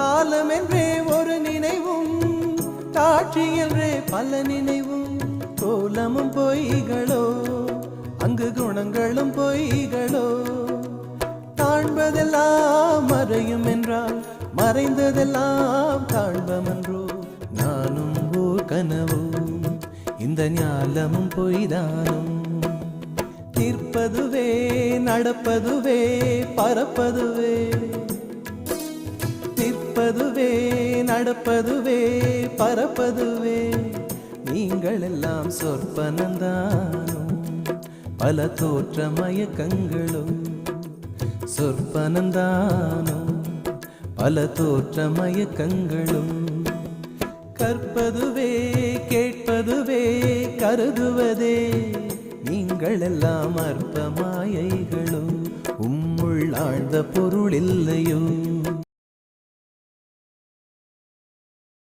காலம் என்றே ஒரு நினைவும், காட்சி என்றே பல நினைவும், கோலமும் பொய்களோ அங்கு குணங்களும் பொய்களோ. காண்பதெல்லாம் மறையும் என்றால் மறைந்ததெல்லாம் காண்பமன்றோ. நானும் ஓர் கனவோ இந்த ஞாலமும் பொய்தானும். நிற்பதுவே நடப்பதுவே பறப்பதுவே, நிற்பதுவே நடப்பதுவே பறப்பதுவே. நீங்கள் எல்லாம் சொற்பனந்தானும் பல தோற்ற மயக்கங்களும். சொற்பனந்தானும் பல தோற்ற மயக்கங்களும். கற்பதுவே கேட்பதுவே கருதுவதே, நீங்கள் எல்லாம் அற்ப மாயைகளோ. உம்முள் ஆழ்ந்த பொருள் இல்லையோ.